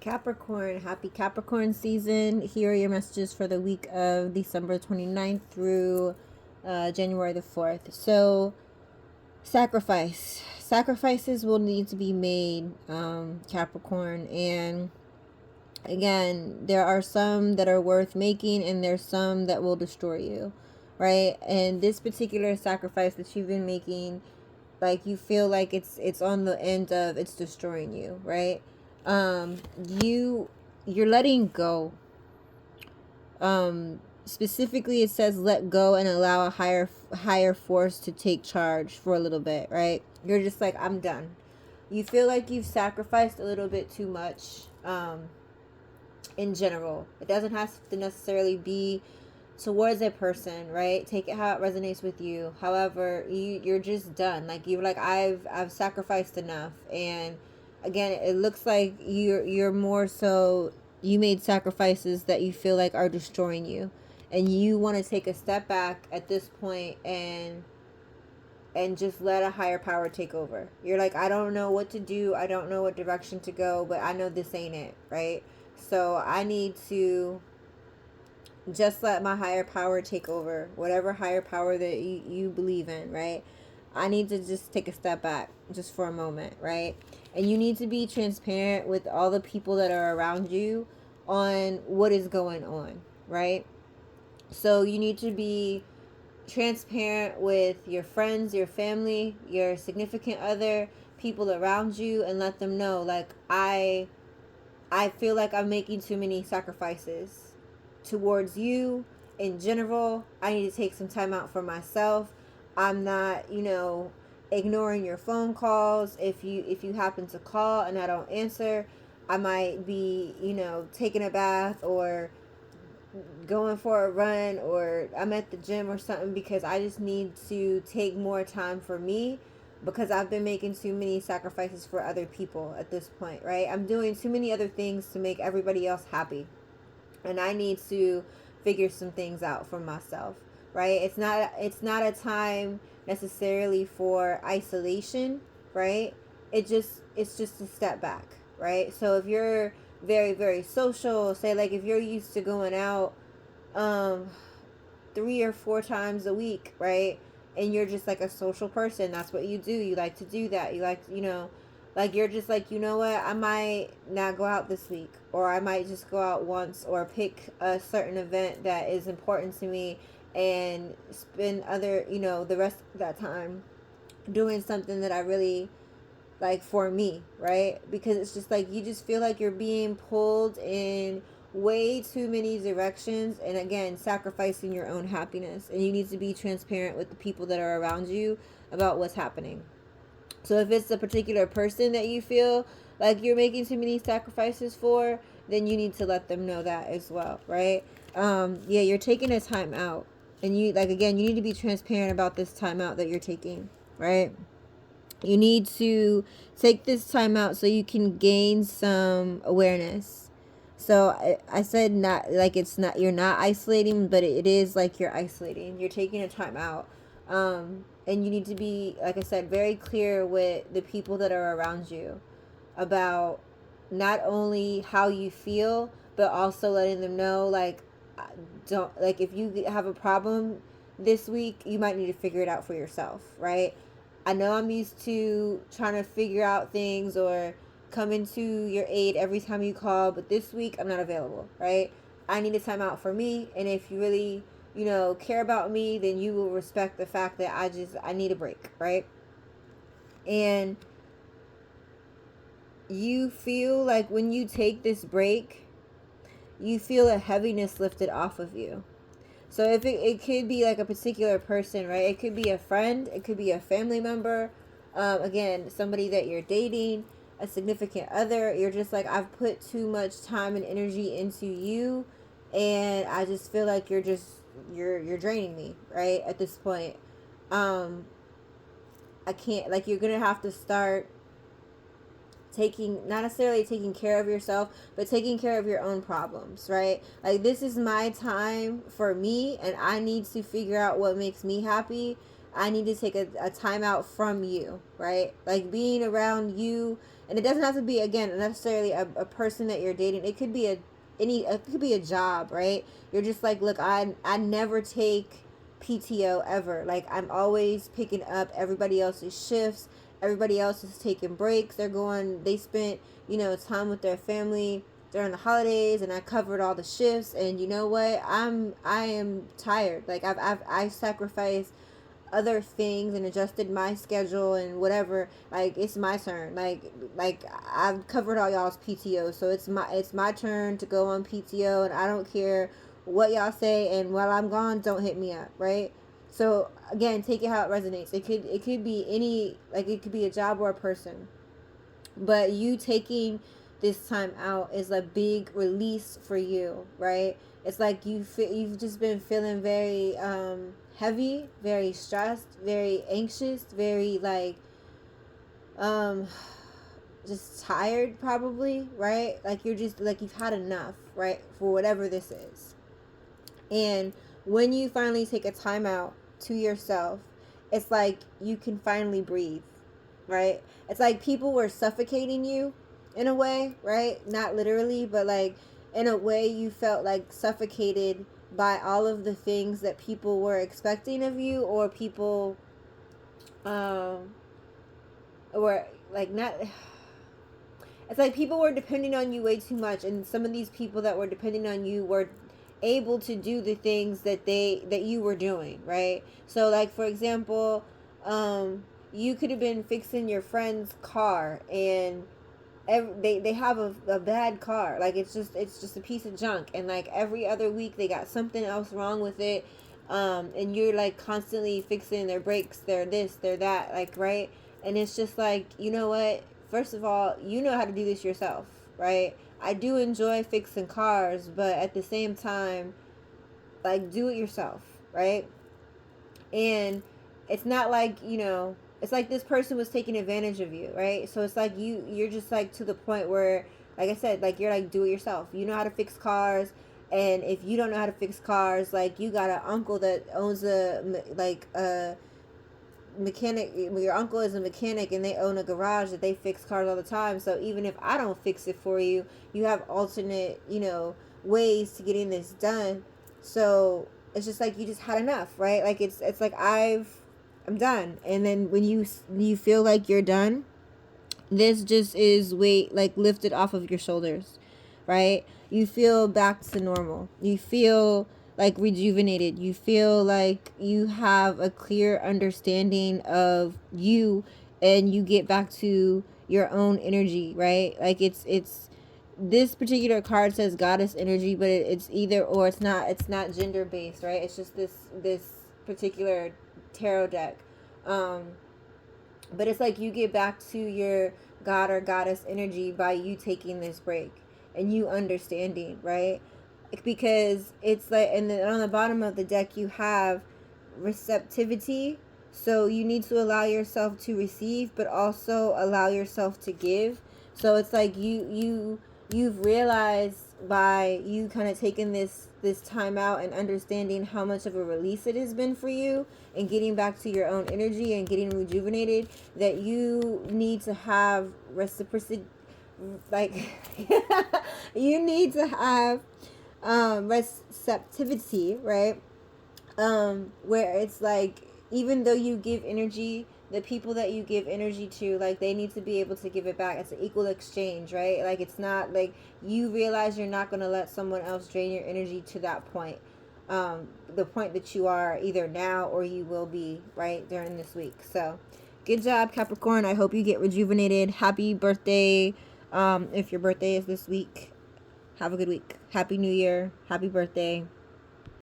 Capricorn, happy Capricorn season. Here are your messages for the week of December 29th through January the 4th. So, sacrifices will need to be made, Capricorn. And again, there are some that are worth making, and there's some that will destroy you, right? And this particular sacrifice that you've been making, like, you feel like it's on the end of it's destroying you, right? um you you're letting go. Specifically, it says let go and allow a higher force to take charge for a little bit, right? You're just like, I'm done. You feel like you've sacrificed a little bit too much. In general, it doesn't have to necessarily be towards a person, right? Take it how it resonates with you. However, you're just done. Like, you're like, I've sacrificed enough. And again, it looks like you're more so, you made sacrifices that you feel like are destroying you, and you want to take a step back at this point and just let a higher power take over. You're like, I don't know what to do, I don't know what direction to go, but I know this ain't it, right? So I need to just let my higher power take over, whatever higher power that you believe in, right? I need to just take a step back just for a moment, right? And you need to be transparent with all the people that are around you on what is going on, right? So you need to be transparent with your friends, your family, your significant other, people around you, and let them know, like, I feel like I'm making too many sacrifices towards you in general. I need to take some time out for myself. I'm not, ignoring your phone calls. If you happen to call and I don't answer, I might be, taking a bath or going for a run, or I'm at the gym or something, because I just need to take more time for me, because I've been making too many sacrifices for other people at this point, right? I'm doing too many other things to make everybody else happy, and I need to figure some things out for myself, right? It's not a time necessarily for isolation, right? It's just a step back, right? So if you're very, very social, say, like, if you're used to going out um 3 or 4 times a week, right? And you're just like a social person, that's what you do. You like to do that. You like, like, you're just like, you know what? I might not go out this week, or I might just go out once, or pick a certain event that is important to me and spend the rest of that time doing something that I really like for me, right? Because it's just like, you just feel like you're being pulled in way too many directions, and again, sacrificing your own happiness. And you need to be transparent with the people that are around you about what's happening. So if it's a particular person that you feel like you're making too many sacrifices for, then you need to let them know that as well, right? Yeah, you're taking a time out, and you, like, again, you need to be transparent about this time out that you're taking, right? You need to take this time out so you can gain some awareness. So I said, not like, it's not, you're not isolating, but it is like you're isolating. You're taking a time out. And you need to be, like I said, very clear with the people that are around you about not only how you feel, but also letting them know, like, don't, like, if you have a problem this week, you might need to figure it out for yourself, right? I know I'm used to trying to figure out things or coming to your aid every time you call, but this week I'm not available, right? I need a time out for me, and if you really, care about me, then you will respect the fact that I need a break, right? And you feel like when you take this break, you feel a heaviness lifted off of you. So if it could be like a particular person, right? It could be a friend, it could be a family member, again, somebody that you're dating, a significant other. You're just like, I've put too much time and energy into you, and I just feel like you're draining me, right? At this point, um, I can't, like, you're gonna have to start taking, not necessarily taking care of yourself, but taking care of your own problems, right? Like, this is my time for me, and I need to figure out what makes me happy, I need to take a time out from you, right? Like being around you, and it doesn't have to be, again, necessarily a person that you're dating. It could be it could be a job, right? You're just like, look, I never take PTO ever. Like I'm always picking up everybody else's shifts. Everybody else is taking breaks. They spent, time with their family during the holidays, and I covered all the shifts. And you know what? I am tired. Like I sacrificed other things and adjusted my schedule and whatever. Like it's my turn. Like I've covered all y'all's PTO, so it's my turn to go on PTO, and I don't care what y'all say. And while I'm gone, don't hit me up, right? So again, take it how it resonates. It could be any, like it could be a job or a person, but you taking this time out is a big release for you, right? It's like you've just been feeling very heavy, very stressed, very anxious, very like um just tired probably, right? Like you're just like you've had enough, right? For whatever this is. And when you finally take a time out to yourself, it's like you can finally breathe, right? It's like people were suffocating you in a way, right? Not literally, but like in a way you felt like suffocated by all of the things that people were expecting of you, or people um or like not it's like people were depending on you way too much, and some of these people that were depending on you were able to do the things that you were doing, right? So like for example, you could have been fixing your friend's car, and they have a bad car, like it's just a piece of junk, and like every other week they got something else wrong with it, and you're like constantly fixing their brakes, their this, their that, like, right? And it's just like, you know what, first of all, you know how to do this yourself, right? I do enjoy fixing cars, but at the same time, like, do it yourself, right? And it's not like, it's like this person was taking advantage of you, right? So it's like you're just like to the point where, like I said, like you're like, do it yourself. You know how to fix cars, and if you don't know how to fix cars, like you got an uncle that owns a mechanic. Your uncle is a mechanic, and they own a garage that they fix cars all the time. So even if I don't fix it for you, you have alternate, ways to getting this done. So it's just like you just had enough, right? Like it's like I'm done. And then when you feel like you're done, this just is weight like lifted off of your shoulders, right? You feel back to normal. You feel like rejuvenated. You feel like you have a clear understanding of you, and you get back to your own energy, right? Like it's this particular card says goddess energy, but it's either or. It's not gender based, right? It's just this particular tarot deck. um but it's like you get back to your god or goddess energy by you taking this break and you understanding, right? Because it's like, and then on the bottom of the deck you have receptivity. So you need to allow yourself to receive, but also allow yourself to give. So it's like you've realized by you kind of taking this time out and understanding how much of a release it has been for you, and getting back to your own energy and getting rejuvenated, that you need to have reciprocity. Like you need to have receptivity, right? Where it's like, even though you give energy, the people that you give energy to, like, they need to be able to give it back. It's an equal exchange, right? Like, it's not like you realize you're not going to let someone else drain your energy to that point, the point that you are either now or you will be, right, during this week. So good job, Capricorn. I hope you get rejuvenated. Happy birthday. If your birthday is this week, have a good week. Happy New Year. Happy birthday.